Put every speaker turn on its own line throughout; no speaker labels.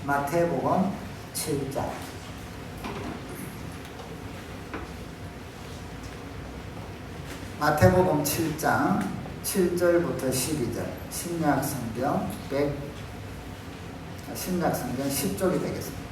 마태복음 7장. 마태복음 7장 7절부터 12절. 신약성경 10쪽이 되겠습니다.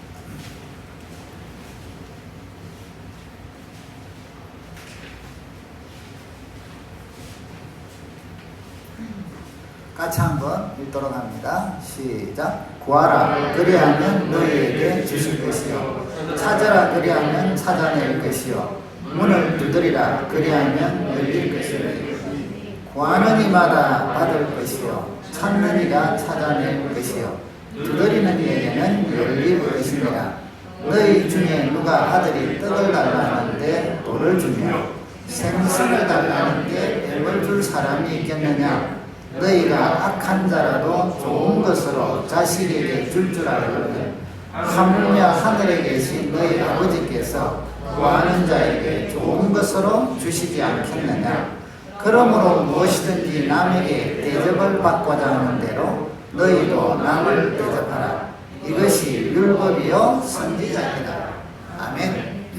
같이 한번 읽도록 합니다. 시작. 구하라 그리하면 너희에게 주실 것이요 찾으라 그리하면 찾아낼 것이요 문을 두드리라 그리하면 열릴 것이요 구하는 이마다 받을 것이요 찾는 이가 찾아낼 것이요 두드리는 이에게는 열릴 것이니라. 너희 중에 누가 아들이 떡을 달라 하는데 돌을 주며 생선을 달라 하는데 뱀을 줄 사람이 있겠느냐. 너희가 악한 자라도 좋은 것으로 자식에게 줄 알거든 하물며 하늘에 계신 너희 아버지께서 구하는 자에게 좋은 것으로 주시지 않겠느냐. 그러므로 무엇이든지 남에게 대접을 받고자 하는 대로 너희도 남을 대접하라. 이것이 율법이요 선지자이다. 아멘.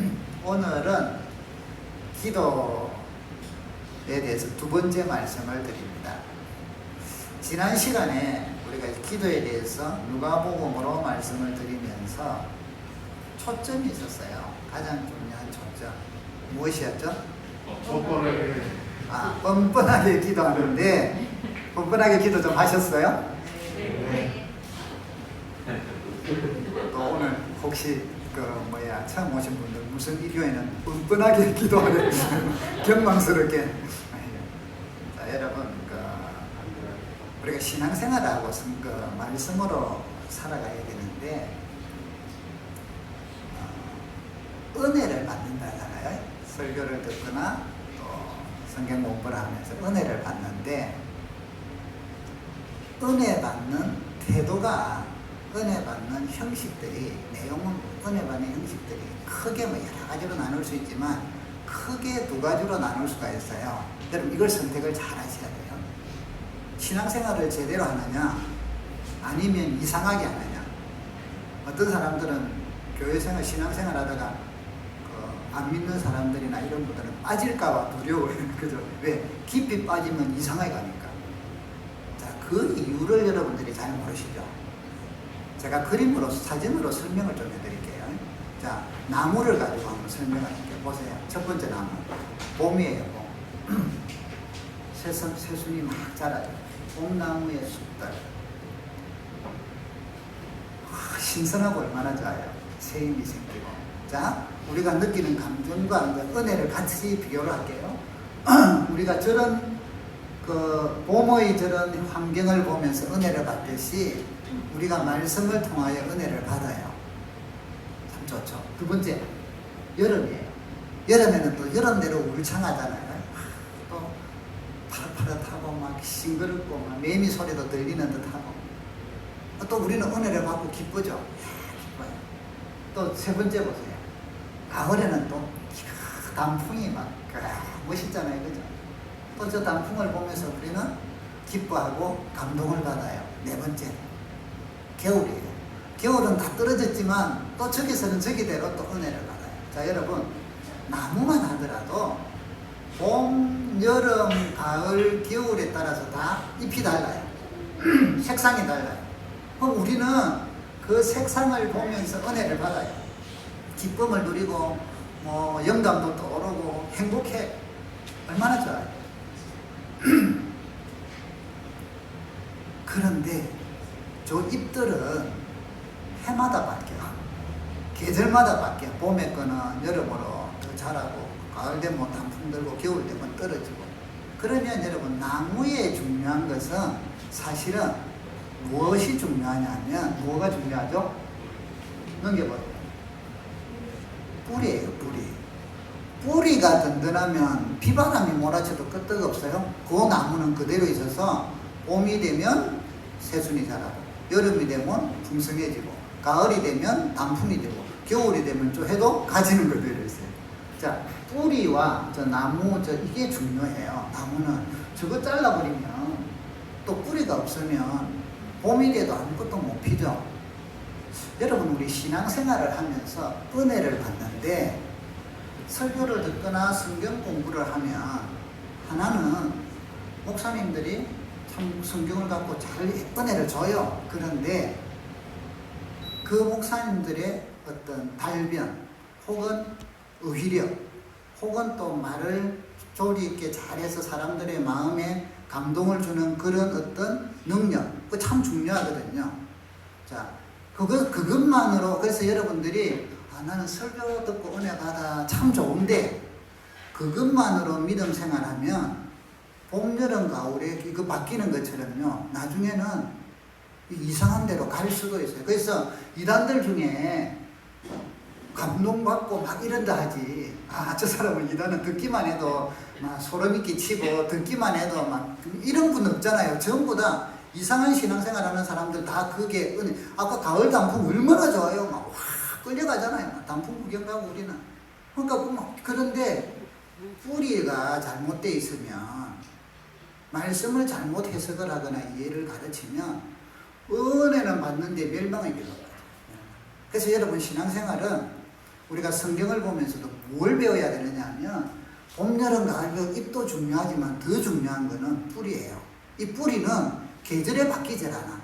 오늘은 기도에 대해서 두 번째 말씀을 드립니다. 지난 시간에 우리가 기도에 대해서 누가복음으로 말씀을 드리면서 초점이 있었어요. 가장 중요한 초점. 무엇이었죠? 뻔뻔하게 기도하는데, 뻔뻔하게 기도 좀 하셨어요? 네. 또 오늘 혹시 처음 오신 분들 무슨 이 교회는 뻔뻔하게 기도하는 경망스럽게. 자, 여러분, 우리가 신앙생활하고 말씀으로 살아가야 되는데 은혜를 받는다잖아요. 설교를 듣거나 또 성경 공부를 하면서 은혜를 받는데 은혜 받는 태도가 은혜 받는 형식들이 내용은 은혜 받는 형식들이 크게 여러 가지로 나눌 수 있지만 크게 두 가지로 나눌 수가 있어요. 여러분 이걸 선택을 잘 하셔야 돼요. 신앙생활을 제대로 하느냐 아니면 이상하게 하느냐. 어떤 사람들은 교회생활 신앙생활 하다가 안 믿는 사람들이나 이런 분들은 빠질까봐 두려워요. 그죠? 왜? 깊이 빠지면 이상하게 가니까. 자, 그 이유를 여러분들이 잘 모르시죠? 제가 그림으로 사진으로 설명을 좀 해드릴게요. 자, 나무를 가지고 한번 설명할게요. 보세요. 첫 번째 나무 봄이에요. 봄. 새순이 막 자라요. 봄나무의 숲들. 신선하고 얼마나 좋아요. 새 힘이 생기고. 자, 우리가 느끼는 감정과 은혜를 같이 비교를 할게요. 우리가 저런 봄의 저런 환경을 보면서 은혜를 받듯이 우리가 말씀을 통하여 은혜를 받아요. 참 좋죠. 두 번째, 여름이에요. 여름에는 또 여름대로 울창하잖아요. 또 파릇파릇하고 막 싱그럽고 막 매미 소리도 들리는 듯하고 또 우리는 은혜를 받고 기쁘죠. 기뻐요. 또 세 번째 보세요. 가을에는 또 단풍이 막 멋있잖아요. 그죠? 또 저 단풍을 보면서 우리는 기뻐하고 감동을 받아요. 네 번째, 겨울이에요. 겨울은 다 떨어졌지만 또 저기서는 저기대로 또 은혜를 받아요. 자, 여러분 나무만 하더라도 봄, 여름, 가을, 겨울에 따라서 다 잎이 달라요. 색상이 달라요. 그럼 우리는 그 색상을 보면서 은혜를 받아요. 기쁨을 누리고 영감도 떠오르고 행복해. 얼마나 좋아요. 그런데 저 잎들은 해마다 바뀌어요. 계절마다 바뀌어요. 봄에 거는 여름으로 더 자라고 가을 되면 단풍 들고 겨울 되면 떨어지고. 그러면 여러분 나무에 중요한 것은 사실은 무엇이 중요하냐면 뭐가 중요하죠? 넘겨보세요. 뿌리예요. 뿌리가 든든하면 비바람이 몰아쳐도 끄떡없어요. 그 나무는 그대로 있어서 봄이 되면 새순이 자라고 여름이 되면 풍성해지고 가을이 되면 단풍이 되고 겨울이 되면 좀 해도 가지는 그대로 있어요. 자, 뿌리와 저 나무 이게 중요해요. 나무는 저거 잘라버리면 또 뿌리가 없으면 봄이 돼도 아무것도 못 피죠. 여러분 우리 신앙생활을 하면서 은혜를 받는데 설교를 듣거나 성경 공부를 하면 하나는 목사님들이 참 성경을 갖고 잘 은혜를 줘요. 그런데 그 목사님들의 어떤 달변 혹은 의휘력 혹은 또 말을 조리 있게 잘해서 사람들의 마음에 감동을 주는 그런 어떤 능력, 그거 참 중요하거든요. 자, 그것만으로, 그래서 여러분들이, 나는 설교 듣고 은혜 받아 참 좋은데, 그것만으로 믿음 생활하면, 봄, 여름, 가을에 이거 바뀌는 것처럼요, 나중에는 이상한 데로 갈 수도 있어요. 그래서 이단들 중에 감동받고 막 이런다 하지. 저 사람은 이단은 듣기만 해도 막 소름이 끼치고 듣기만 해도 막 이런 분 없잖아요. 전부 다 이상한 신앙생활 하는 사람들 다 그게 은혜. 아까 가을 단풍 얼마나 좋아요. 막 확 끌려가잖아요. 막 단풍 구경 가고 우리는. 그러니까 그런데 뿌리가 잘못되어 있으면 말씀을 잘못 해석을 하거나 이해를 가르치면 은혜는 받는데 멸망의 길로 가요. 그래서 여러분 신앙생활은 우리가 성경을 보면서도 뭘 배워야 되느냐 하면 봄, 여름, 가을, 잎도 중요하지만 더 중요한 거는 뿌리예요. 이 뿌리는 계절에 바뀌질 않아.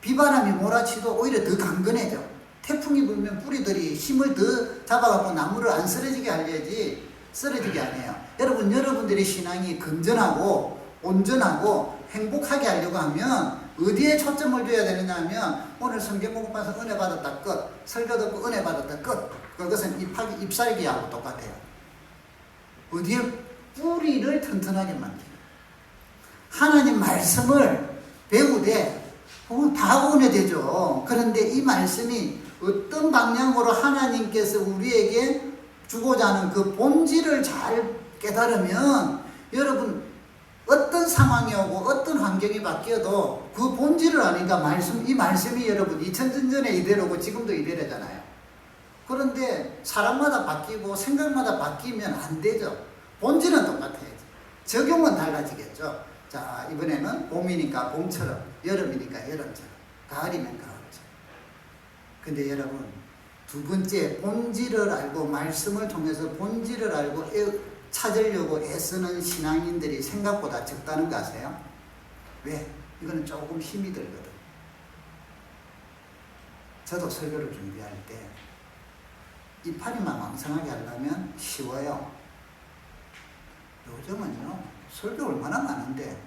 비바람이 몰아치도 오히려 더 강건해져. 태풍이 불면 뿌리들이 힘을 더 잡아갖고 나무를 안 쓰러지게 하려지 쓰러지게 안 해요. 여러분들의 신앙이 건전하고 온전하고 행복하게 하려고 하면 어디에 초점을 둬야 되느냐 하면 오늘 성경 공부해서 은혜 받았다 끝, 설교 듣고 은혜 받았다 끝. 그것은 잎사귀하고 똑같아요. 어디에 뿌리를 튼튼하게 만들어요. 하나님 말씀을 배우되 다 은혜 되죠. 그런데 이 말씀이 어떤 방향으로 하나님께서 우리에게 주고자 하는 그 본질을 잘 깨달으면 여러분 어떤 상황이 오고 어떤 환경이 바뀌어도 그 본질을 아니까 이 말씀이 여러분 2000년 전에 이대로고 지금도 이대로잖아요. 그런데 사람마다 바뀌고 생각마다 바뀌면 안 되죠. 본질은 똑같아야지. 적용은 달라지겠죠. 자, 이번에는 봄이니까 봄처럼, 여름이니까 여름처럼, 가을이면 가을처럼. 근데 여러분, 두 번째 본질을 알고 말씀을 통해서 본질을 알고 찾으려고 애쓰는 신앙인들이 생각보다 적다는 거 아세요? 왜? 이거는 조금 힘이 들거든. 저도 설교를 준비할 때 이파리만 왕성하게 하려면 쉬워요. 요즘은요, 설교 얼마나 많은데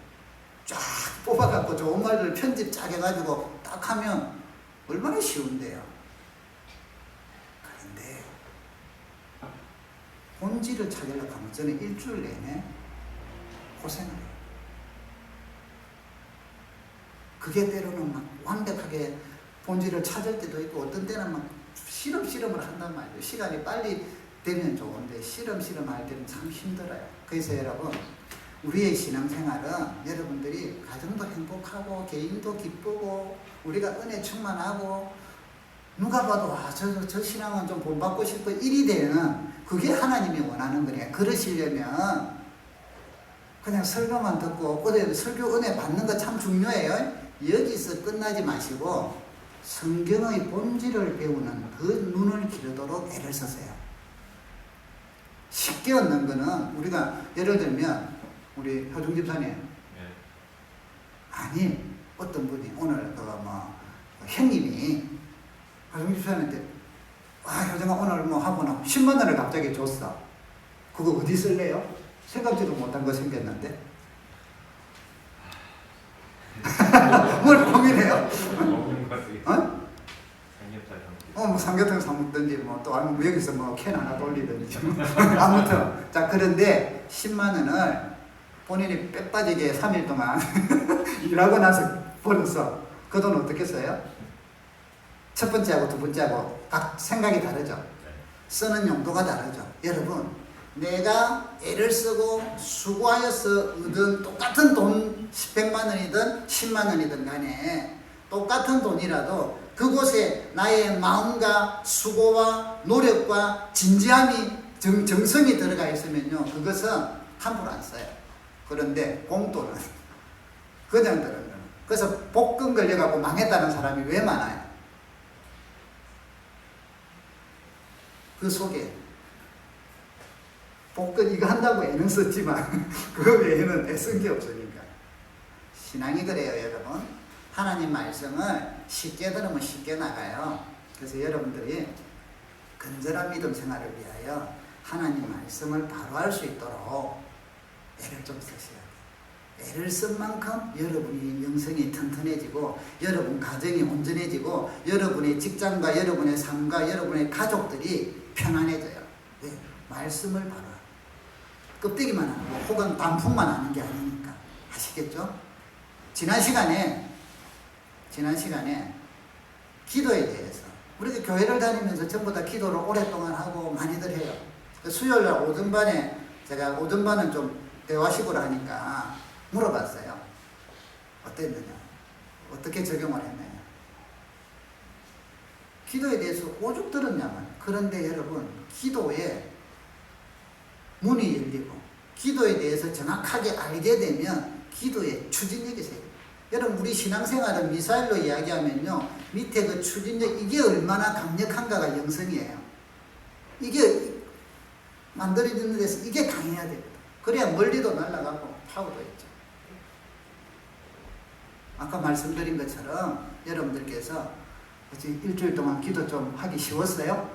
쫙 뽑아갖고 좋은 말들 편집 쫙 해가지고 딱 하면 얼마나 쉬운데요. 그런데 본질을 찾으려고 하면 저는 일주일 내내 고생을 해요. 그게 때로는 막 완벽하게 본질을 찾을 때도 있고 어떤 때는 막 실험을 한단 말이에요. 시간이 빨리 되면 좋은데 실험할 때는 참 힘들어요. 그래서 여러분 우리의 신앙생활은 여러분들이 가정도 행복하고 개인도 기쁘고 우리가 은혜 충만하고 누가 봐도 저 신앙은 좀 본받고 싶어 일이 되는 그게 하나님이 원하는 거예요. 그러시려면 그냥 설교만 듣고 설교 은혜 받는 거 참 중요해요. 여기서 끝나지 마시고 성경의 본질을 배우는 그 눈을 기르도록 애를 쓰세요. 쉽게 얻는 거는 우리가 예를 들면 우리 효중 집사님 아니 어떤 분이 오늘 형님이 효중 집사님한테 효중아 오늘 하고는 10만 원을 갑자기 줬어. 그거 어디 쓸래요? 생각지도 못한 거 생겼는데 뭘 고민해요? 삼계탕 사먹든지 또 아니면 여기서 캔 하나 돌리든지 아무튼 자 그런데 10만 원을 본인이 빼 빠지게 3일 동안 일하고 나서 벌었어. 그 돈 어떻게 써요? 첫 번째하고 두 번째하고 각 생각이 다르죠. 쓰는 용도가 다르죠. 여러분 내가 애를 쓰고 수고하여서 얻은 똑같은 돈 100만 원이든 10만 원이든 간에 똑같은 돈이라도 그곳에 나의 마음과 수고와 노력과 진지함이 정성이 들어가 있으면요 그것은 함부로 안 써요. 그런데 봉돈은 그냥 들어요. 그래서 복권 걸려갖고 망했다는 사람이 왜 많아요? 그 속에 복권 이거 한다고 애는 썼지만 그 외에는 애쓴 게 없으니까. 신앙이 그래요, 여러분. 하나님 말씀을 쉽게 들으면 쉽게 나가요. 그래서 여러분들이 건전한 믿음 생활을 위하여 하나님 말씀을 바로 할 수 있도록 애를 좀 쓰셔야 돼요. 애를 쓴 만큼 여러분이 영성이 튼튼해지고 여러분 가정이 온전해지고 여러분의 직장과 여러분의 삶과 여러분의 가족들이 편안해져요. 왜? 말씀을 바로 하고 껍데기만 하는 거 혹은 단풍만 하는 게 아니니까. 아시겠죠? 지난 시간에 기도에 대해서 우리가 교회를 다니면서 전부 다 기도를 오랫동안 하고 많이들 해요. 수요일날 오전반에 제가 오전반은 좀 대화식으로 하니까 물어봤어요. 어땠느냐? 어떻게 적용을 했느냐? 기도에 대해서 오죽 들었냐면, 그런데 여러분, 기도에 문이 열리고 기도에 대해서 정확하게 알게 되면 기도의 추진력이 생겨요. 여러분, 우리 신앙생활은 미사일로 이야기하면요, 밑에 그 추진력, 이게 얼마나 강력한가가 영성이에요. 이게 만들어지는 데서 이게 강해야 됩니다. 그래야 멀리도 날아가고 파워도 있죠. 아까 말씀드린 것처럼 여러분들께서 일주일 동안 기도 좀 하기 쉬웠어요?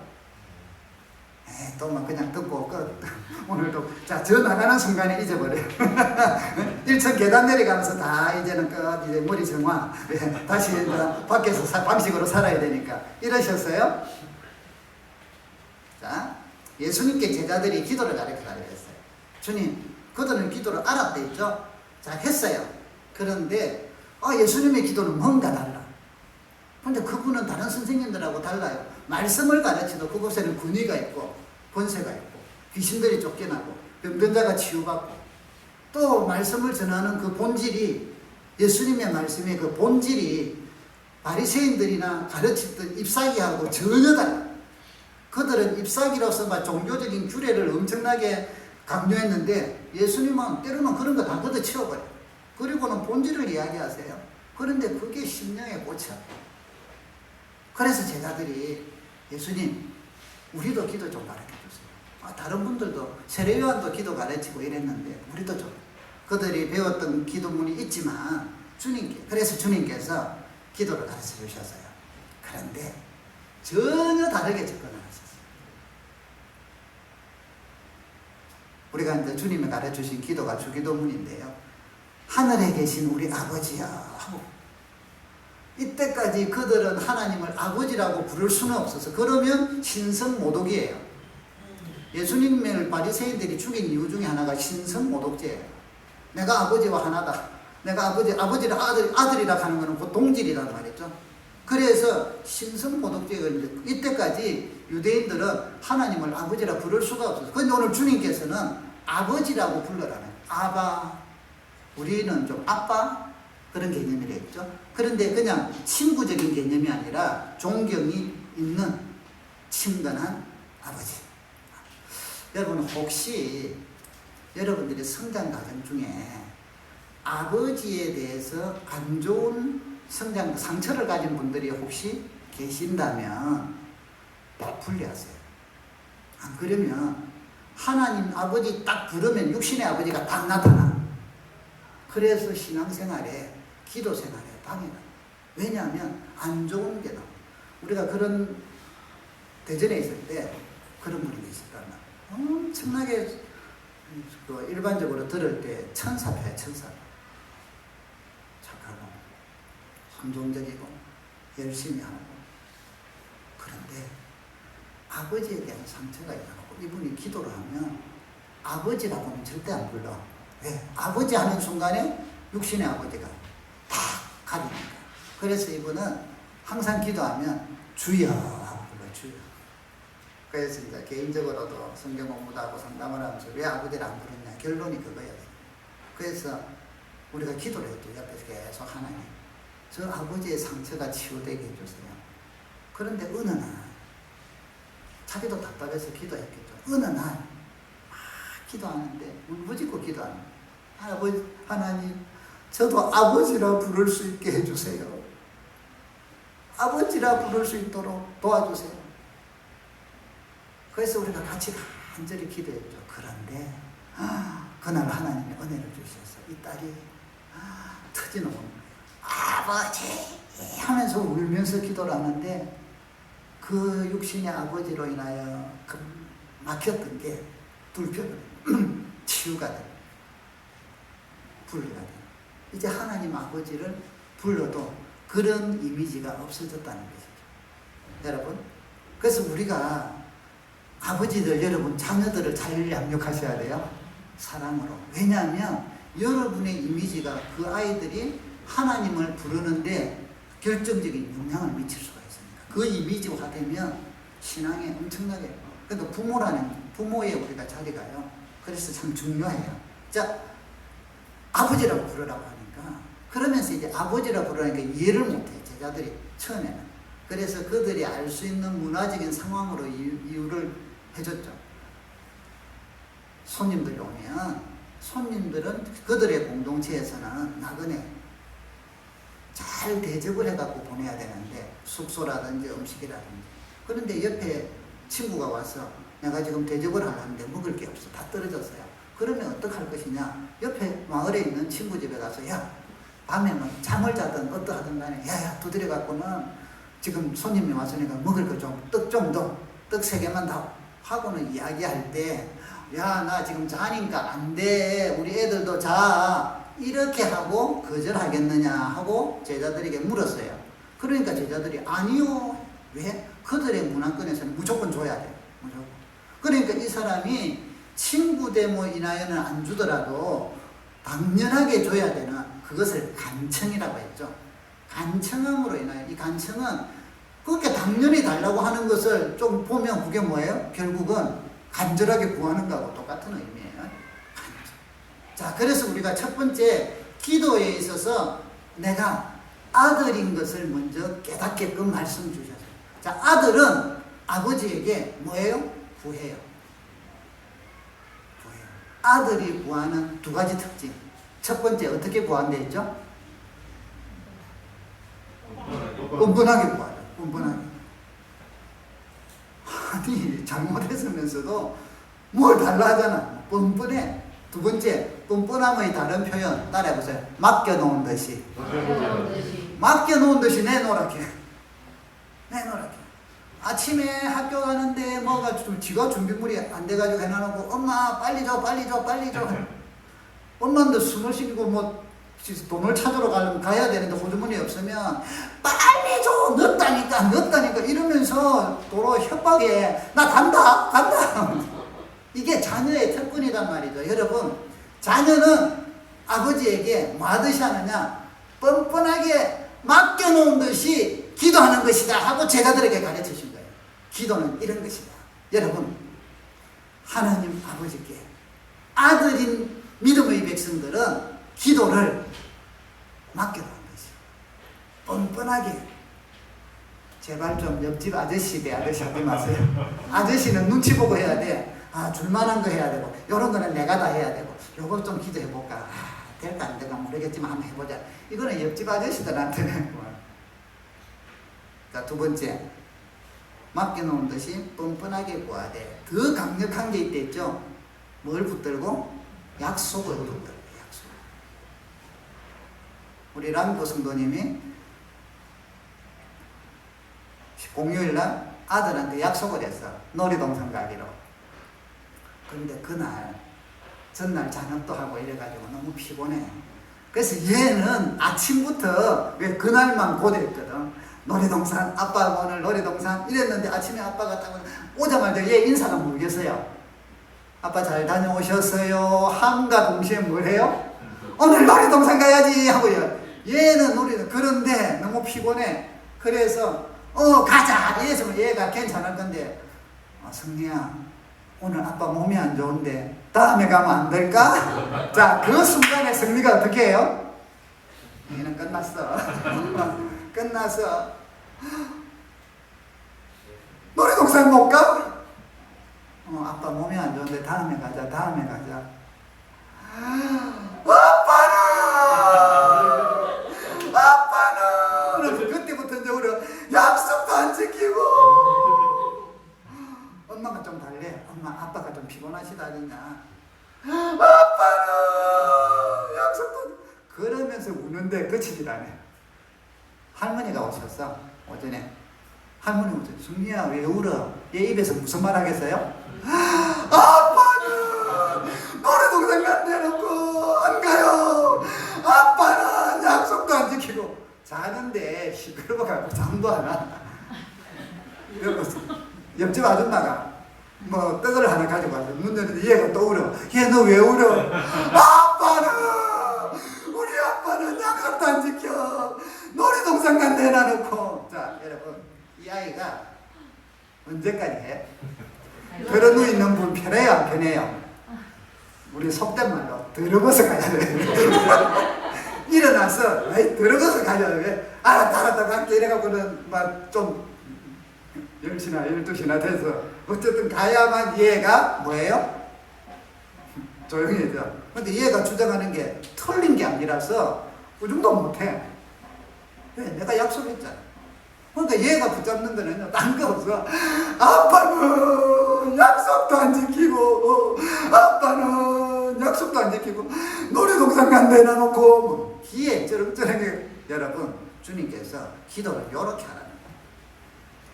또만 그냥 듣고 끝. 오늘도 저 나가는 순간에 잊어버려요. 1층 계단 내려가면서 다 이제는 끝. 이제 머리 정화. 다시 밖에서 방식으로 살아야 되니까. 이러셨어요? 자, 예수님께 제자들이 기도를 가르쳤어요. 주님, 그들은 기도를 알았대 있죠? 자, 했어요. 그런데 예수님의 기도는 뭔가 달라. 근데 그분은 다른 선생님들하고 달라요. 말씀을 가르치도 그곳에는 권위가 있고 권세가 있고 귀신들이 쫓겨나고 병든자가 치유받고 또 말씀을 전하는 그 본질이, 예수님의 말씀의 그 본질이 바리새인들이나 가르치던 ip사기하고 전혀 달라. 그들은 ip사기로서 막 종교적인 규례를 엄청나게 강조했는데 예수님은 때로는 그런 거 다 걷어치워버려요. 그리고는 본질을 이야기하세요. 그런데 그게 심령에 꽂혀. 그래서 제자들이 예수님, 우리도 기도 좀 가르쳐주세요. 다른 분들도 세례요한도 기도 가르치고 이랬는데 우리도 좀. 그들이 배웠던 기도문이 있지만 그래서 주님께서 기도를 가르쳐 주셨어요. 그런데 전혀 다르게 접근하셨어요. 우리가 이제 주님이 가르쳐주신 기도가 주기도문인데요. 하늘에 계신 우리 아버지야 하고, 이때까지 그들은 하나님을 아버지라고 부를 수는 없어서, 그러면 신성모독이에요. 예수님을 바리새인들이 죽인 이유 중에 하나가 신성모독죄예요. 내가 아버지와 하나다. 내가 아버지를 아들이라 하는 것은 곧 동질이란 말이죠. 그래서 신성모독죄가 있는데, 이때까지 유대인들은 하나님을 아버지라 부를 수가 없었어요. 그런데 오늘 주님께서는 아버지라고 불러라는, 아바. 우리는 좀 아빠? 그런 개념이겠죠. 그런데 그냥 친구적인 개념이 아니라 존경이 있는 친근한 아버지. 여러분, 혹시 여러분들의 성장 과정 중에 아버지에 대해서 안 좋은 상처를 가진 분들이 혹시 계신다면 딱 분리하세요. 안 그러면 하나님 아버지 딱 부르면 육신의 아버지가 딱 나타나. 그래서 신앙생활에, 기도생활에 방해가. 왜냐하면 안 좋은 게 나와. 우리가 그런 대전에 있을 때 그런 분이 있었단 말이에요. 엄청나게 일반적으로 들을 때 천사패. 착하고 순종적이고 열심히 하고. 그런데 아버지에 대한 상처가 있다고. 이분이 기도를 하면 아버지라고는 절대 안 불러. 왜? 아버지 하는 순간에 육신의 아버지가 다 가리니까. 그래서 이분은 항상 기도하면 주여 하고 불러요. 주여. 그래서 이제 개인적으로도 성경 공부도 하고 상담을 하면서 왜 아버지를 안 부르냐, 결론이 그거였어요. 그래서 우리가 기도를 했죠. 옆에서 계속 하나님, 저 아버지의 상처가 치유되게 해주세요. 그런데 어느 날, 자기도 답답해서 기도했겠죠. 어느 날 막 기도하는데 울부짖고 기도하는, 하나님, 저도 아버지라 부를 수 있게 해주세요. 아버지라 부를 수 있도록 도와주세요. 그래서 우리가 같이 간절히 기도했죠. 그런데 그날 하나님이 은혜를 주셔서 이 딸이 터지는 아버지 하면서 울면서 기도를 하는데 그 육신의 아버지로 인하여 그 막혔던 게 불편을 치유가 돼. 분리가 돼. 이제 하나님 아버지를 불러도 그런 이미지가 없어졌다는 것이죠. 여러분, 그래서 우리가 아버지들, 여러분 자녀들을 잘 양육하셔야 돼요. 사랑으로. 왜냐하면 여러분의 이미지가 그 아이들이 하나님을 부르는데 결정적인 영향을 미칠 수가 있습니다. 그 이미지화되면 신앙에 엄청나게, 그러니까 부모의 우리가 자리가요. 그래서 참 중요해요. 자, 아버지라고 부르라고 하니까, 그러면서 이제 아버지라고 부르니까 이해를 못해, 제자들이 처음에는. 그래서 그들이 알 수 있는 문화적인 상황으로 이유를 해줬죠. 손님들이 오면, 손님들은 그들의 공동체에서는 나그네 잘 대접을 해갖고 보내야 되는데, 숙소라든지 음식이라든지. 그런데 옆에 친구가 와서 내가 지금 대접을 하려는데 먹을 게 없어. 다 떨어졌어요. 그러면 어떡할 것이냐? 옆에 마을에 있는 친구 집에 가서, 야, 밤에 뭐 잠을 자든 어떠하든 간에, 야, 두드려 갖고는 지금 손님이 왔으니까 먹을 거 좀, 떡 좀 더, 떡 3개만 더 하고는 이야기할 때, 야, 나 지금 자니까 안 돼. 우리 애들도 자. 이렇게 하고 거절하겠느냐 하고 제자들에게 물었어요. 그러니까 제자들이 아니요. 왜? 그들의 문화권에서는 무조건 줘야 돼. 무조건. 그러니까 이 사람이 친구 데모 인하여는 안 주더라도 당연하게 줘야 되는 그것을 간청이라고 했죠. 간청함으로 인하여, 이 간청은 그렇게 당연히 달라고 하는 것을 좀 보면 그게 뭐예요? 결국은 간절하게 구하는 거하고 똑같은 의미예요. 자, 그래서 우리가 첫 번째 기도에 있어서 내가 아들인 것을 먼저 깨닫게끔 말씀 주셨어요. 자, 아들은 아버지에게 뭐예요? 구해요. 구해요. 아들이 구하는 2가지 특징. 첫 번째 어떻게 구한다 했죠? 뻔뻔하게 구하죠. 뻔뻔하게. 아니, 잘못했으면서도 뭘 달라 하잖아. 뻔뻔해. 2번째, 뻔뻔함의 다른 표현 따라해보세요. 맡겨놓은 듯이. 맡겨놓은 듯이 내놓으라게. 내놓으라게. 아침에 학교 가는데 뭐가 좀 지가 준비물이 안 돼가지고 해놔놓고 엄마 빨리 줘 빨리 줘 빨리 줘. 엄마한테 숨을 쉬고 뭐 돈을 찾으러 가야 되는데 호주머니 없으면 빨리 줘 늦다니까 이러면서 도로 협박에 나 간다 이게 자녀의 특권이란 말이죠. 여러분, 자녀는 아버지에게 뭐 하듯이 하느냐? 뻔뻔하게 맡겨놓은 듯이 기도하는 것이다 하고 제자들에게 가르치신 거예요. 기도는 이런 것이다. 여러분, 하나님 아버지께 아들인 믿음의 백성들은 기도를 맡겨놓은 것이 뻔뻔하게. 제발 좀 옆집 아저씨 대 아저씨 하지 마세요. 아저씨는 눈치 보고 해야 돼. 아, 줄만한 거 해야 되고, 요런 거는 내가 다 해야 되고, 요걸 좀 기도해볼까. 아, 될까 안 될까 모르겠지만 한번 해보자. 이거는 옆집 아저씨들한테는. 자, 2번째. 맡겨놓은 듯이 뻔뻔하게 구하되. 더 강력한 게 있댔죠. 뭘 붙들고? 약속을 붙들고. 약속. 우리 람보 성도님이 공휴일날 아들한테 약속을 했어. 놀이동산 가기로. 그런데 그날 전날 잔업도 하고 이래가지고 너무 피곤해. 그래서 얘는 아침부터 왜 그날만 고대했거든. 놀이동산, 아빠 오늘 놀이동산 이랬는데 아침에 아빠가 딱 오자마자 얘 인사가 모르겠어요. 아빠 잘 다녀오셨어요. 함과 동시에 뭘 해요? 오늘 놀이동산 가야지 하고요. 얘는 그런데 너무 피곤해. 그래서 가자 이래서 얘가 괜찮을 건데, 성리야 오늘 아빠 몸이 안 좋은데 다음에 가면 안 될까? 자, 그 순간에 성리가 어떻게 해요? 얘는 끝났어. 끝났어. 놀이동산 못 가? 아빠 몸이 안 좋은데 다음에 가자. 아빠는 그때부터 이제 우리 약속도 안 지키고 엄마가 좀 엄마 아빠가 좀 피곤하시다니냐. 아빠는 약속도 그러면서 우는데 그치지라네. 할머니가 오셨어. 오전에 할머니 오셨어. 승리야 왜 울어? 얘 입에서 무슨 말 하겠어요? 아빠는 노래동산 간대놓고 안 가요. 아빠는 약속도 안 지키고 자는데 시끄러워가지고 잠도 안 와. 옆집 아줌마가 뭐 떡을 하나 가지고 와서 문 열는데 얘가 또 울어. 얘 너 왜 울어? 아빠는 우리 아빠는 약속도 안 지켜. 놀이동산 간다 해놔놓고. 자 여러분 이 아이가 언제까지 해? 들어 누있는 분 편해요 안 편해요? 우리 속된 말로 들어버서 가야 돼. 일어나서 들어가서 가야 돼. 알았다 갈게 이래갖고는 막 좀 10시나 12시나 돼서 어쨌든 가야만 얘가 뭐예요? 조용해져. 근데 얘가 주장하는 게 틀린 게 아니라서 그 정도 못해. 왜? 내가 약속했잖아. 그러니까 얘가 붙잡는 거는 딴 거 없어. 아빠는 약속도 안 지키고 아빠는 약속도 안 지키고 놀이동산 간다 해놔놓고 뭐 귀에 쩌렁쩌렁해. 여러분 주님께서 기도를 이렇게 하라는 거예요.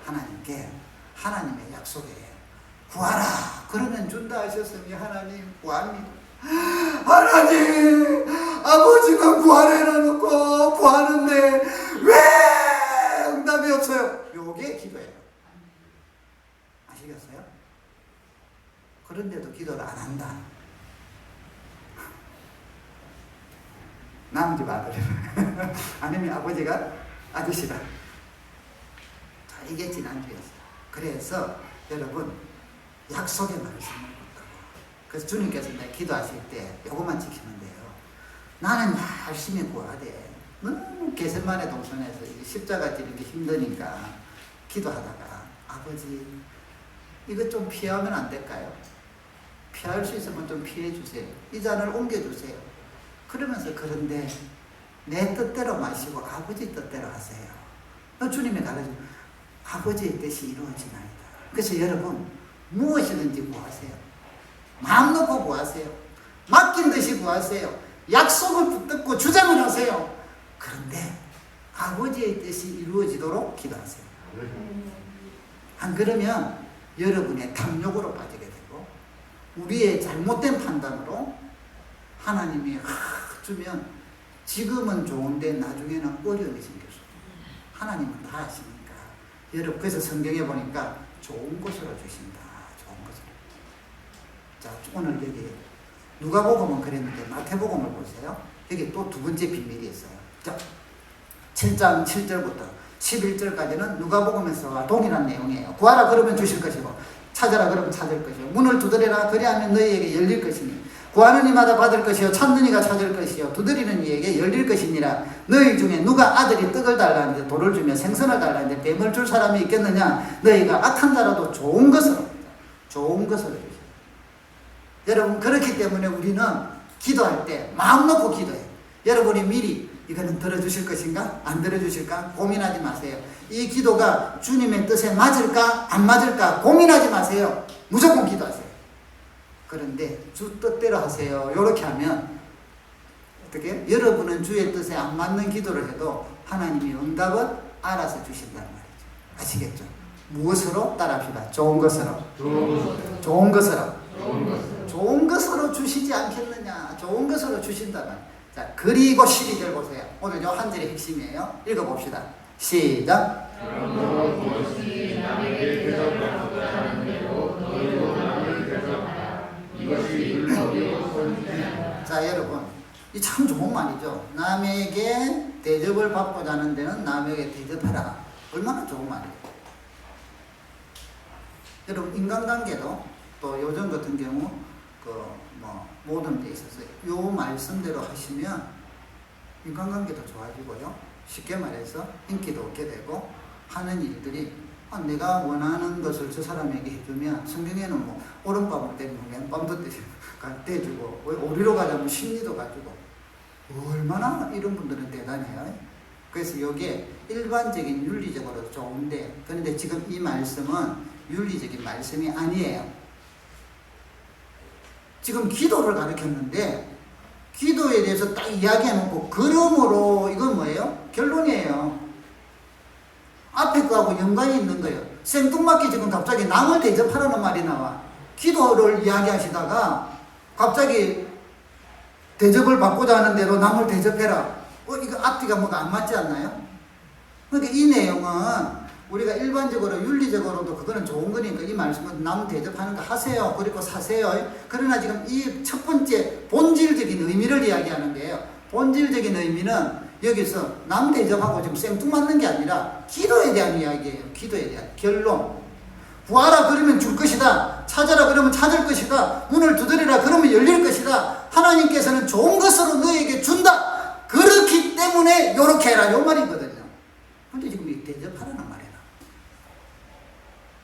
하나님께 하나님의 약속에 구하라 그러면 준다 하셨으니 하나님 구합니다. 하나님 아버지가 구하라 해놔놓고 구하는데 왜 응답이 없어요? 요게 기도예요. 아시겠어요? 그런데도 기도를 안 한다. 남은 집 아들 아니면 아버지가 아저씨다. 자, 이게 지난주였어요. 그래서 여러분 약속의 말씀을 묻다고. 그래서 주님께서 기도하실 때 요것만 지키면 돼요. 나는 열심히 구하되 너무 겟세마네 동산에서 십자가 지는 게 힘드니까 기도하다가 아버지 이거 좀 피하면 안 될까요? 피할 수 있으면 좀 피해 주세요. 이 잔을 옮겨 주세요. 그러면서 그런데 내 뜻대로 마시고 아버지 뜻대로 하세요. 주님이 가르쳐 아버지의 뜻이 이루어지나이다. 그래서 여러분 무엇이든지 구하세요. 마음 놓고 구하세요. 맡긴 듯이 구하세요. 약속을 붙들고 주장을 하세요. 그런데 아버지의 뜻이 이루어지도록 기도하세요. 안 그러면 여러분의 탐욕으로 빠지게 되고 우리의 잘못된 판단으로 하나님이 주면 지금은 좋은데 나중에는 어려움이 생길 수 있어요. 하나님은 다 아시니까. 여러분 그래서 성경에 보니까 좋은 것으로 주신다. 좋은 것으로. 자 오늘 여기 누가복음은 그랬는데 마태복음을 보세요. 여기 또 두 번째 비밀이 있어요. 자 7장 7절부터 11절까지는 누가복음에서와 동일한 내용이에요. 구하라 그러면 주실 것이고 찾아라 그러면 찾을 것이요 문을 두드려라 그리하면 너희에게 열릴 것이니 구하는 이마다 받을 것이요 찾는 이가 찾을 것이요 두드리는 이에게 열릴 것이니라. 너희 중에 누가 아들이 떡을 달라는데 돌을 주며 생선을 달라는데 뱀을 줄 사람이 있겠느냐. 너희가 악한 자라도 좋은 것으로 주시라. 여러분 그렇기 때문에 우리는 기도할 때 마음 놓고 기도해요. 여러분이 미리 이거는 들어주실 것인가 안 들어주실까 고민하지 마세요. 이 기도가 주님의 뜻에 맞을까 안 맞을까 고민하지 마세요. 무조건 기도하세요. 그런데 주 뜻대로 하세요. 이렇게 하면 어떻게? 여러분은 주의 뜻에 안 맞는 기도를 해도 하나님이 응답은 알아서 주신다는 말이죠. 아시겠죠? 무엇으로? 따라합시다. 좋은 것으로. 좋은 것으로 주시지 않겠느냐. 좋은 것으로 주신다는. 자, 그리고 12절 보세요. 오늘 요 한 절의 핵심이에요. 읽어봅시다. 시작. 그러므로 무엇이 남에게 대접받고자 하는 대로 너희도 남을 대접하라. 이것이 율법이요 선지자니라. 자, 여러분, 이 참 좋은 말이죠. 남에게 대접을 받고자 하는 데는 남에게 대접하라. 얼마나 좋은 말이에요. 여러분, 인간관계도 또 요즘 같은 경우 모든 데 있어서 요 말씀대로 하시면 인간관계도 좋아지고요. 쉽게 말해서 인기도 얻게 되고 하는 일들이 내가 원하는 것을 저 사람에게 해주면 성경에는 뭐 오른밤을 때리면 왼밤도 떼주고 오리로 가자면 십리도 가지고 얼마나 이런 분들은 대단해요. 그래서 이게 일반적인 윤리적으로 좋은데 그런데 지금 이 말씀은 윤리적인 말씀이 아니에요. 지금 기도를 가르쳤는데 기도에 대해서 딱 이야기해놓고 그러므로 이건 뭐예요? 결론이에요. 앞에 거하고 연관이 있는 거예요. 생뚱맞게 지금 갑자기 남을 대접하라는 말이 나와. 기도를 이야기하시다가 갑자기 대접을 받고자 하는 대로 남을 대접해라. 이거 앞뒤가 뭐가 안 맞지 않나요? 그러니까 이 내용은 우리가 일반적으로 윤리적으로도 그거는 좋은 거니까 이 말씀은 남 대접하는 거 하세요. 그리고 사세요. 그러나 지금 이 첫 번째 본질적인 의미를 이야기하는 거예요. 본질적인 의미는 여기서 남 대접하고 지금 생뚱맞는 게 아니라 기도에 대한 이야기예요. 기도에 대한 결론. 구하라 그러면 줄 것이다. 찾아라 그러면 찾을 것이다. 문을 두드리라 그러면 열릴 것이다. 하나님께서는 좋은 것으로 너에게 준다. 그렇기 때문에 요렇게 해라. 요 말이거든요. 근데 지금 이 대접하라는 말이야.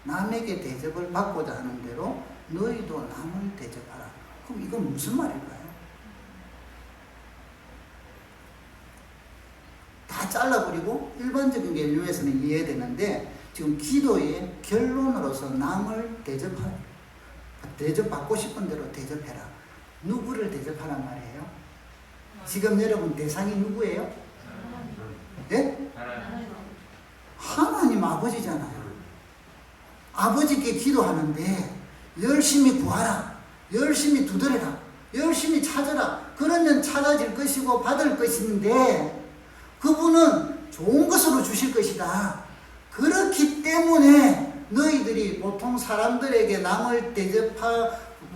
남에게 대접을 받고자 하는 대로 너희도 남을 대접하라. 그럼 이건 무슨 말일까요? 다 잘라버리고 일반적인 밸류에서는 이해되는데 지금 기도의 결론으로서 남을 대접받고 싶은 대로 대접해라. 누구를 대접하란 말이에요? 지금 여러분 대상이 누구예요? 네? 하나님 아버지잖아요. 아버지께 기도하는데 열심히 구하라. 열심히 두드려라. 열심히 찾아라. 그러면 찾아질 것이고 받을 것인데 그분은 좋은 것으로 주실 것이다. 그렇기 때문에 너희들이 보통 사람들에게 남을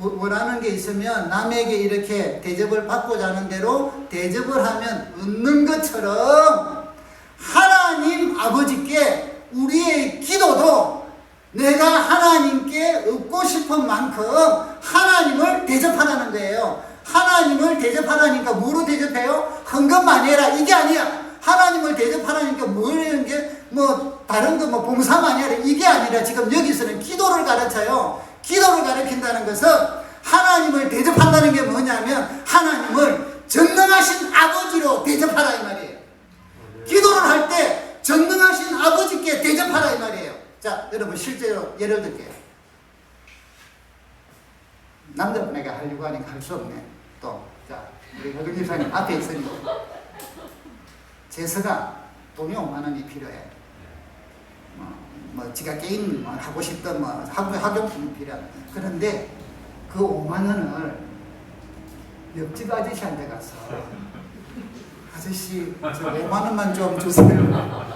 원하는 게 있으면 남에게 이렇게 대접을 받고자 하는 대로 대접을 하면 얻는 것처럼 하나님 아버지께 우리의 기도도 내가 하나님께 얻고 싶은 만큼 하나님을 대접하라는 거예요. 하나님을 대접하라니까 뭐로 대접해요? 헌금만 해라 이게 아니야. 하나님을 대접하라니까 뭐라는 게 다른 거 봉사만 해라 이게 아니라 지금 여기서는 기도를 가르쳐요. 기도를 가르친다는 것은 하나님을 대접한다는 게 뭐냐면 하나님을 전능하신 아버지로 대접하라 이 말이에요. 기도를 할 때 전능하신 아버지께 대접하라 이 말이에요. 자, 여러분 실제로 예를 들게요. 남자분에게 하려고 하니까 할 수 없네. 또, 자, 우리 효동 집사님 앞에 있으니까 재서가 돈이 5만 원이 필요해. 지가 게임 하고 싶던 학용품이 필요해. 그런데 그 5만 원을 옆집 아저씨한테 가서 아저씨 저 5만 원만 좀 주세요.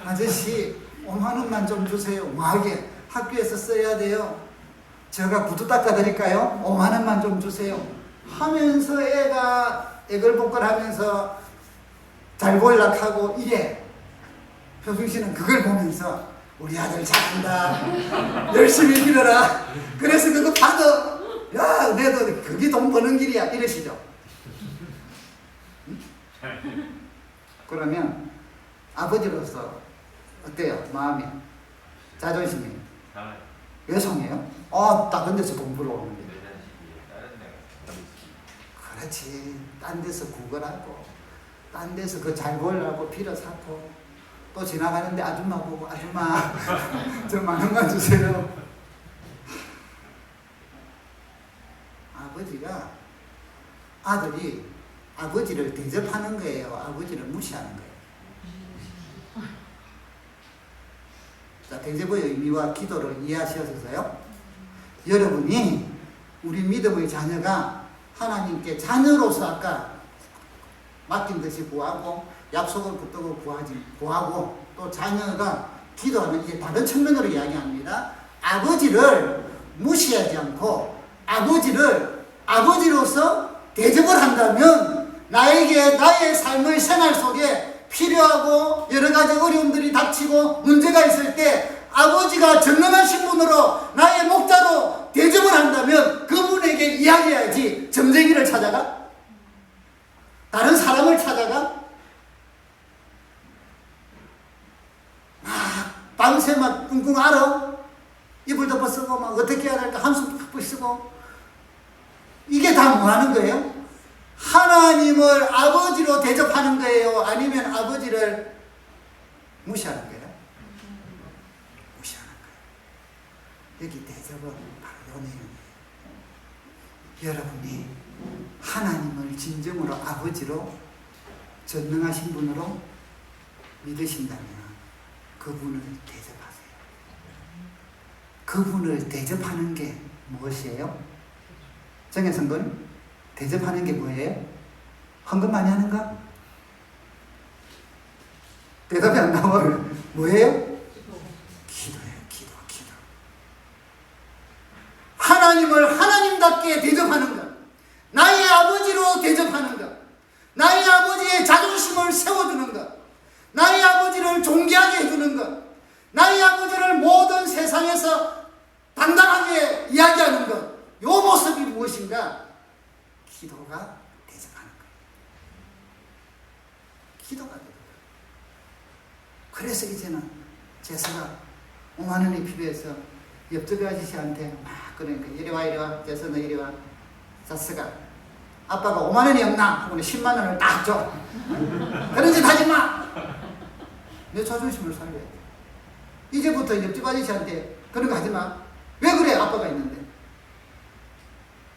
아저씨 5만 원만 좀 주세요. 뭐하게 학교에서 써야 돼요. 제가 구두 닦아드릴까요? 5만 원만 좀 주세요. 하면서 애가 애걸복걸 하면서 잘 보이려고 하고 이래. 효승 씨는 그걸 보면서 우리 아들 잘한다. 열심히 빌어라. 그래서 그거 받아. 야, 내도 그게 돈 버는 길이야. 이러시죠. 응? 그러면 아버지로서 어때요? 마음이? 자존심이? 왜 상해요? 다른 데서 공부를 오는데. 그렇지. 딴 데서 구걸하고 딴 데서 그 잘 보이려고 빌어 사고 또 지나가는데 아줌마 보고 아줌마 저 10,000원만 주세요. 아버지가 아들이 아버지를 대접하는 거예요? 아버지를 무시하는 거예요? 자, 대접의 의미와 기도를 이해하셔서요. 여러분이 우리 믿음의 자녀가 하나님께 자녀로서 아까 맡긴 듯이 구하고 약속을 붙들고 구하고 또 자녀가 기도하는 이제 다른 측면으로 이야기합니다. 아버지를 무시하지 않고 아버지를 아버지로서 대접을 한다면 나에게 나의 삶의 생활 속에 필요하고 여러 가지 어려움들이 닥치고 문제가 있을 때 아버지가 전능하신 분으로 나의 목자로 대접을 한다면 그분에게 이야기해야지 점쟁이를 찾아가? 다른 사람을 찾아가? 밤새 막 끙끙 앓아? 이불 덮어 쓰고 막 어떻게 해야 될까 한숨 푹푹 쓰고 이게 다 뭐 하는 거예요? 하나님을 아버지로 대접하는 거예요? 아니면 아버지를 무시하는 거예요? 무시하는 거예요. 여기 대접은 바로 요 내용이에요. 여러분이 하나님을 진정으로 아버지로 전능하신 분으로 믿으신다면 그분을 대접하세요. 그분을 대접하는 게 무엇이에요? 정혜성군 대접하는 게 뭐예요? 헌금 많이 하는가? 대답이 안 나와요. 뭐예요? 기도예요. 기도. 하나님을 하나님답게 대접하는 것, 나의 아버지로 대접하는 것, 나의 아버지의 자존심을 세워주는 것, 나의 아버지를 존귀하게 해주는 것, 나의 아버지를 모든 세상에서 당당하게 이야기하는 것, 이 모습이 무엇인가? 기도가 대접하는 거예요. 기도가 대접하는 거예요. 그래서 이제는 제사가 5만 원이 필요해서 옆집 아저씨한테 막 그러니까 이리 와 제사 너 이리 와. 자스가 아빠가 5만 원이 없나? 하고 10만 원을 딱 줘. 그런 짓 하지 마. 내 자존심을 살려야 돼. 이제부터 옆집 아저씨한테 그런 거 하지 마. 왜 그래? 아빠가 있는데.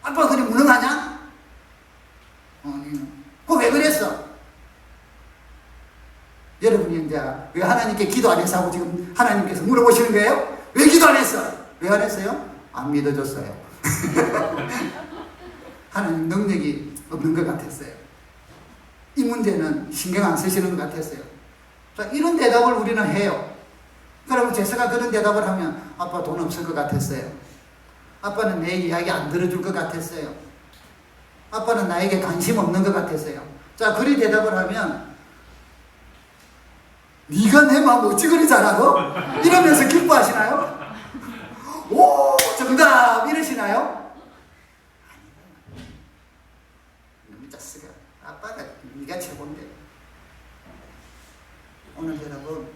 아빠가 그래 무능하냐? 그거 왜 그랬어? 여러분이 이제 왜 하나님께 기도 안 했어 하고 지금 하나님께서 물어보시는 거예요? 왜 기도 안 했어? 왜 안 했어요? 안 믿어줬어요. 하나님 능력이 없는 것 같았어요. 이 문제는 신경 안 쓰시는 것 같았어요. 자, 이런 대답을 우리는 해요. 그러면 제사가 그런 대답을 하면 아빠 돈 없을 것 같았어요. 아빠는 내 이야기 안 들어줄 것 같았어요. 아빠는 나에게 관심 없는 것 같았어요. 자, 그리 대답을 하면 네가 내 마음 어찌 그리 잘 알아? 이러면서 기뻐하시나요? 오 정답 이러시나요? 아니요. 자스가 아빠가 네가 최고인데. 오늘 여러분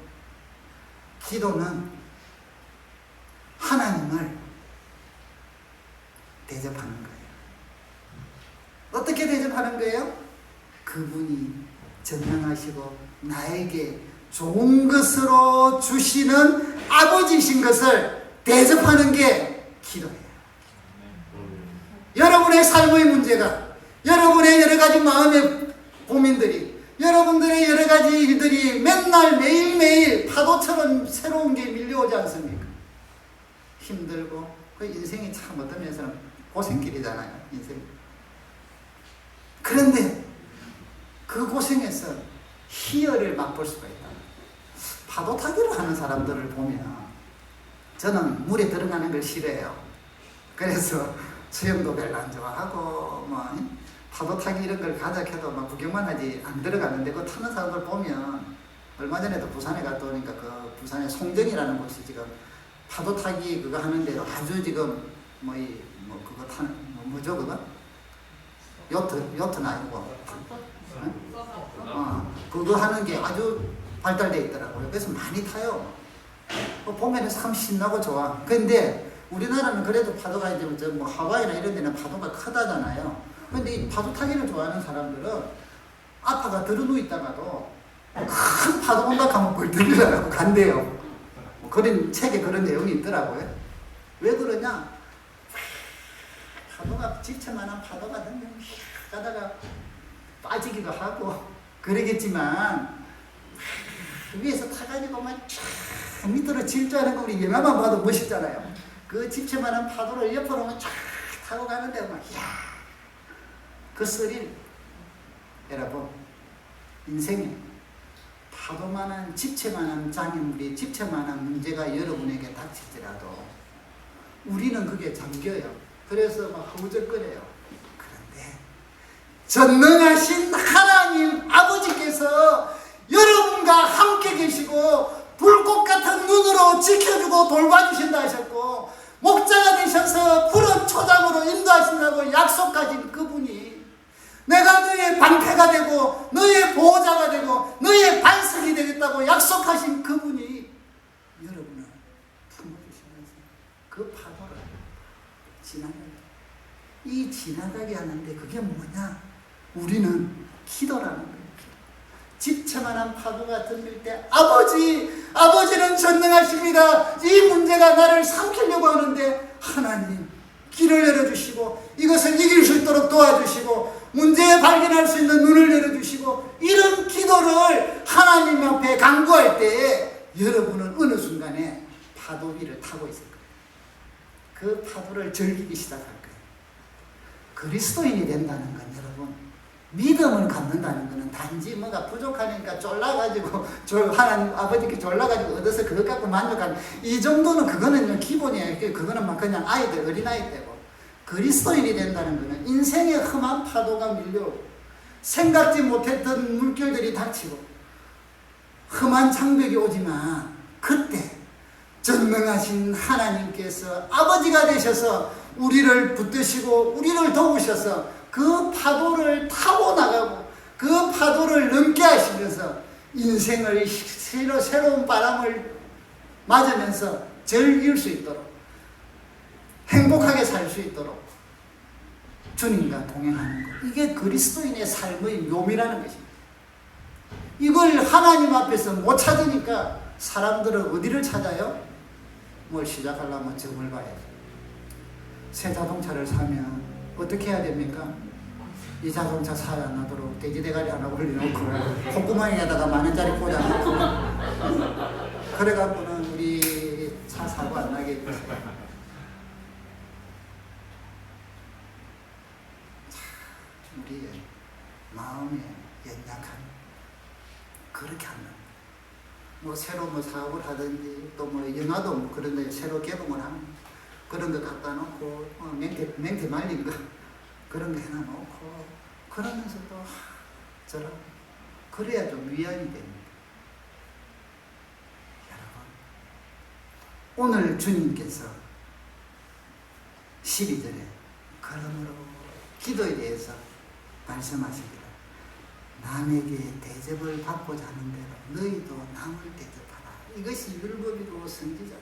기도는 하나님을 대접하는 거예요. 어떻게 대접하는 거예요? 그분이 전능하시고 나에게 좋은 것으로 주시는 아버지이신 것을 대접하는 게 기도예요. 여러분의 삶의 문제가, 여러분의 여러 가지 마음의 고민들이, 여러분들의 여러 가지 일들이 맨날 매일매일 파도처럼 새로운 게 밀려오지 않습니까? 힘들고, 그 인생이 참 어떤 면에서는 고생길이잖아요, 인생. 그런데 그 고생에서 희열을 맛볼 수가 있다. 파도 타기를 하는 사람들을 보면 저는 물에 들어가는 걸 싫어해요. 그래서 수영도 별로 안 좋아하고 파도 타기 이런 걸 가자 해도 막 구경만 하지 안 들어가는데 그 타는 사람들 보면 얼마 전에도 부산에 갔다 오니까 그 부산의 송정이라는 곳이 지금 파도 타기 그거 하는데도 아주 지금 그거 타는 뭐죠 그거? 요트는 아니고 그거 하는 게 아주 발달되어 있더라고요. 그래서 많이 타요. 보면 참 신나고 좋아. 근데 우리나라는 그래도 파도가 이제 하와이나 이런 데는 파도가 크다잖아요. 근데 이 파도 타기를 좋아하는 사람들은 아빠가 들어누워 있다가도 큰 파도 온다 하면 그걸 들으려고 간대요. 그런 책에 그런 내용이 있더라고요. 왜 그러냐? 파도가 지체만한 파도가 등등 가다가 빠지기도 하고 그러겠지만 위에서 타가지고 막 밑으로 질주하는 거 우리 영화만 봐도 멋있잖아요. 그 집채만한 파도를 옆으로 쫙 타고 가는데 막 그 스릴. 여러분 인생에 파도만한 집채만한 장애물이 집채만한 문제가 여러분에게 닥칠지라도 우리는 그게 잠겨요. 그래서 막 허우적거려요. 그런데 전능하신 하나님 아버지께서 여러분과 함께 계시고 불꽃 같은 눈으로 지켜주고 돌봐주신다 하셨고 목자가 되셔서 푸른 초장으로 인도하신다고 약속하신 그분이 내가 너의 방패가 되고 너의 보호자가 되고 너의 반석이 되겠다고 약속하신 그분이 여러분을 품어주시면서 그 파도를 지나가게. 이 지나가게 하는데 그게 뭐냐? 우리는 기도라는 거예요. 집채만한 파도가 들릴 때 아버지는 전능하십니다. 이 문제가 나를 삼키려고 하는데 하나님 길을 열어주시고 이것을 이길 수 있도록 도와주시고 문제 발견할 수 있는 눈을 열어주시고 이런 기도를 하나님 앞에 간구할 때에 여러분은 어느 순간에 파도 위를 타고 있을 거예요. 그 파도를 즐기기 시작할 거예요. 그리스도인이 된다는 건 여러분 믿음을 갖는다는 것은 단지 뭐가 부족하니까 쫄라가지고 하나님 아버지께 쫄라가지고 얻어서 그것 갖고 만족하는 이 정도는 그거는 기본이에요. 그거는 막 그냥 아이들 어린아이 때고 그리스도인이 된다는 것은 인생의 험한 파도가 밀려오고 생각지 못했던 물결들이 닥치고 험한 장벽이 오지만 그때 전능하신 하나님께서 아버지가 되셔서 우리를 붙드시고 우리를 도우셔서 그 파도를 타고 나가고 그 파도를 넘게 하시면서 인생을 새로운 바람을 맞으면서 즐길 수 있도록 행복하게 살 수 있도록 주님과 동행하는 것. 이게 그리스도인의 삶의 묘미라는 것입니다. 이걸 하나님 앞에서 못 찾으니까 사람들은 어디를 찾아요? 뭘 시작하려면 점을 봐야죠. 새 자동차를 사면 어떻게 해야 됩니까? 이 자동차 사야 나도록 돼지대가리 하나 올려놓고 콧구멍에다가 10,000원짜리 꽂아놓고 그래갖고는 우리 차 사고 안 나게 해주세요. 우리의 마음에 연약한 그렇게 하는 뭐 새로 뭐 사업을 하든지 또 뭐 영화도 뭐 그런데 새로 개봉을 하는 그런 거 갖다 놓고 맹태 말린 거 그런 거 해놔놓고 그러면서도 저런 그래야 좀 위안이 됩니다. 여러분 오늘 주님께서 12절에 그러므로 기도에 대해서 말씀하시기를 남에게 대접을 받고자 하는 대로 너희도 남을 대접하라. 이것이 율법이고 선지자다.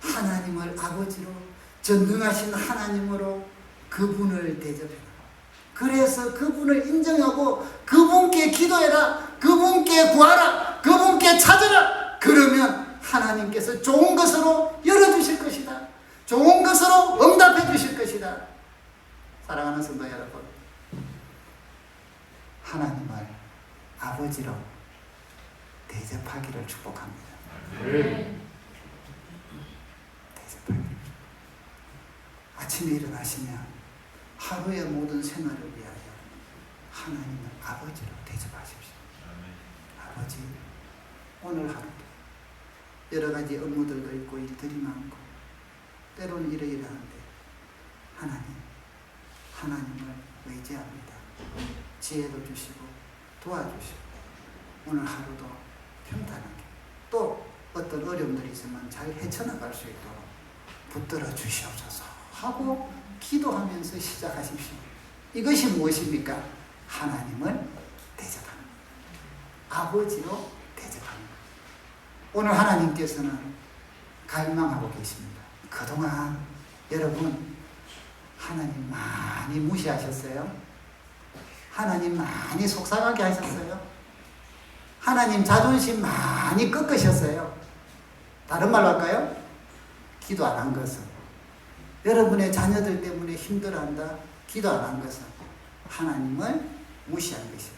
하나님을 아버지로 전능하신 하나님으로 그분을 대접해라. 그래서 그분을 인정하고 그분께 기도해라. 그분께 구하라. 그분께 찾으라. 그러면 하나님께서 좋은 것으로 열어주실 것이다. 좋은 것으로 응답해 주실 것이다. 사랑하는 성도 여러분, 하나님을 아버지로 대접하기를 축복합니다. 대접하기를. 아침에 일어나시면 하루의 모든 생활을 위하여 하나님을 아버지로 대접하십시오. 아버지, 오늘 하루도 여러 가지 업무들도 있고 일들이 많고 때로는 이러이러한데 하나님을 의지합니다. 지혜도 주시고 도와주시고 오늘 하루도 평탄하게 또 어떤 어려움들이 있으면 잘 헤쳐나갈 수 있도록 붙들어 주시옵소서 하고 기도하면서 시작하십시오. 이것이 무엇입니까? 하나님을 대접하는 것. 아버지로 대접하는 것. 오늘 하나님께서는 갈망하고 계십니다. 그동안 여러분 하나님 많이 무시하셨어요? 하나님 많이 속상하게 하셨어요? 하나님 자존심 많이 꺾으셨어요? 다른 말로 할까요? 기도 안 한 것은 여러분의 자녀들 때문에 힘들어한다. 기도 안 한 것은 하나님을 무시한 것이에요.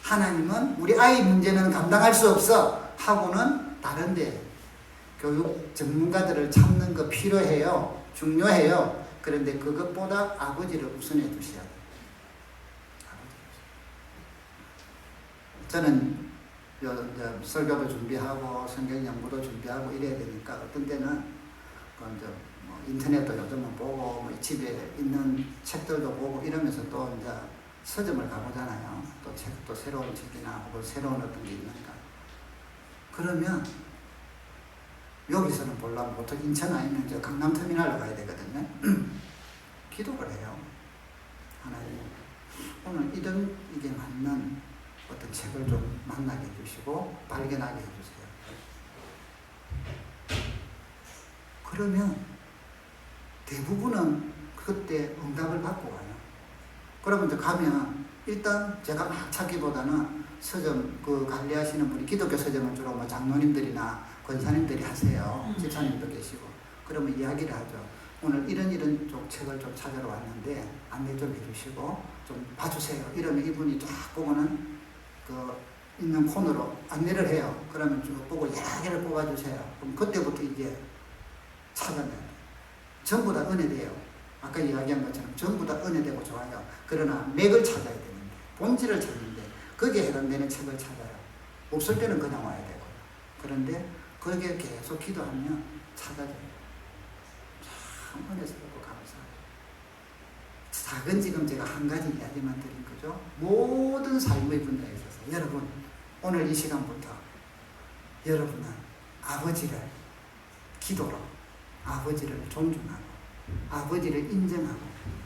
하나님은 우리 아이 문제는 감당할 수 없어 하고는 다른데 교육 전문가들을 찾는 거 필요해요. 중요해요. 그런데 그것보다 아버지를 우선해 두셔야 돼요. 저는 이제 설교도 준비하고 성경 연구도 준비하고 이래야 되니까 어떤 때는 이제 뭐 인터넷도 요즘은 보고 뭐 집에 있는 책들도 보고 이러면서 또 이제 서점을 가보잖아요. 또 책도 새로운 책이나 혹은 새로운 어떤 게 있는가. 그러면 여기서는 보려면 보통 인천 아니면 저 강남터미널로 가야 되거든요. 기도를 해요. 하나님, 오늘 이게 맞는 어떤 책을 좀 만나게 해주시고 발견하게 해주세요. 그러면 대부분은 그때 응답을 받고 와요. 그러면 이제 가면 일단 제가 막 찾기보다는 서점 관리하시는 분이 기독교 서점은 주로 뭐 장로님들이나 권사님들이 하세요. 집사님도 계시고. 그러면 이야기를 하죠. 오늘 이런 쪽 책을 좀 찾으러 왔는데 안내 좀 해주시고 좀 봐주세요. 이러면 이분이 쫙 보고는 그 있는 코너로 안내를 해요. 그러면 쭉 보고 여러 개를 뽑아주세요. 그럼 그때부터 이제 찾아내요. 전부 다 은혜돼요. 아까 이야기한 것처럼 전부 다 은혜되고 좋아요. 그러나 맥을 찾아야 되는데, 본질을 찾는데 거기에 해당되는 책을 찾아요. 없을 때는 그냥 와야 되고요. 그런데 거기에 계속 기도하면 찾아져요. 참 은혜스럽고 감사해요. 작은 지금 제가 한 가지 이야기만 드린 거죠. 모든 삶의 분야에 있어서 여러분 오늘 이 시간부터 여러분은 아버지를 기도로 아버지를 존중하고 아버지를 인정하고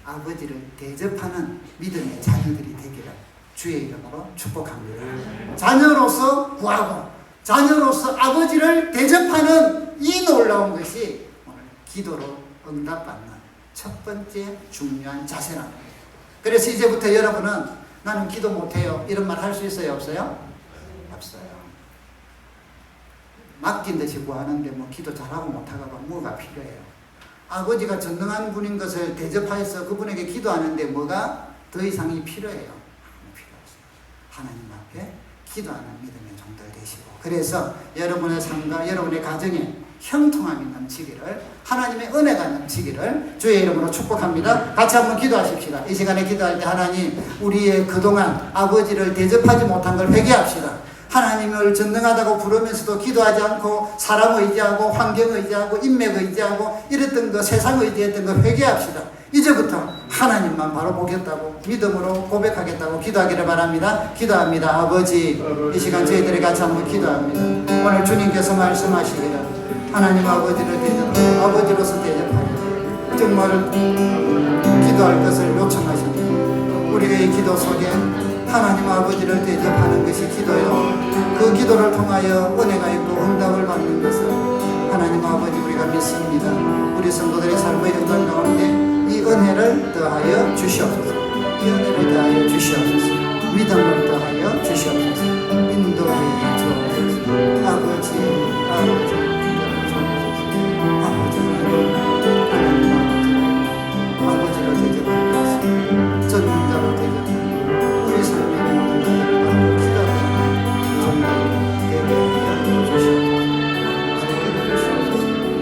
아버지를 대접하는 믿음의 자녀들이 되기를 주의 이름으로 축복합니다. 자녀로서 구하고 자녀로서 아버지를 대접하는 이 놀라운 것이 오늘 기도로 응답받는 첫 번째 중요한 자세라는 거예요. 그래서 이제부터 여러분은 나는 기도 못해요 이런 말 할 수 있어요? 없어요? 없어요. 맡긴 듯이 구하는데 뭐 기도 잘하고 못하고 뭐가 필요해요? 아버지가 전능한 분인 것을 대접하여서 그분에게 기도하는데 뭐가 더 이상이 필요해요? 필요 없어요. 하나님 앞에 기도하는 믿음의 종들 되시고, 그래서 여러분의 삶과 여러분의 가정에 형통함이 넘치기를, 하나님의 은혜가 넘치기를 주의 이름으로 축복합니다. 같이 한번 기도하십시다. 이 시간에 기도할 때 하나님, 우리의 그동안 아버지를 대접하지 못한 걸 회개합시다. 하나님을 전능하다고 부르면서도 기도하지 않고 사람 의지하고 환경 의지하고 인맥 의지하고 이랬던 거, 세상 의지했던 거 회개합시다. 이제부터 하나님만 바로 보겠다고 믿음으로 고백하겠다고 기도하기를 바랍니다. 기도합니다. 아버지, 이 시간 저희들이 같이 한번 기도합니다. 오늘 주님께서 말씀하시기를 하나님 아버지를 대접하고 아버지로서 대접하여 정말 기도할 것을 요청하십니다. 우리의 기도 속에 하나님 아버지를 대접하는 것이 기도요, 그 기도를 통하여 은혜가 있고 응답을 받는 것을 하나님 아버지 우리가 믿습니다. 우리 성도들의 삶의 현장 가운데 이 은혜를 더하여 주시옵소서. 이 은혜를 더하여 주시옵소서. 믿음을 더하여 주시옵소서. 인도해 주옵소서. 아버지 아버지를 대접하는 것을 전능자로 대접하는 우리 삶의 모든 것들을 기도하는 정말 되게 하여 주시옵소서.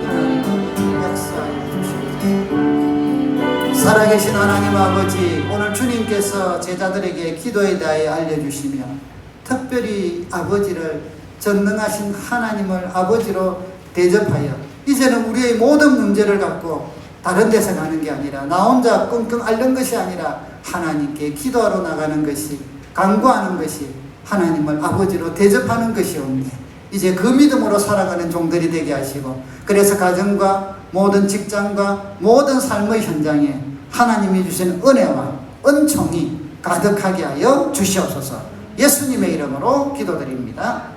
하나님 역사해 주시옵소서. 살아계신 하나님 아버지, 오늘 주님께서 제자들에게 기도에 대해 알려주시며 특별히 아버지를 전능하신 하나님을 아버지로 대접하여 이제는 우리의 모든 문제를 갖고 다른 데서 가는 게 아니라 나 혼자 끙끙 앓는 것이 아니라 하나님께 기도하러 나가는 것이, 간구하는 것이 하나님을 아버지로 대접하는 것이옵니 이제 그 믿음으로 살아가는 종들이 되게 하시고, 그래서 가정과 모든 직장과 모든 삶의 현장에 하나님이 주신 은혜와 은총이 가득하게 하여 주시옵소서. 예수님의 이름으로 기도드립니다.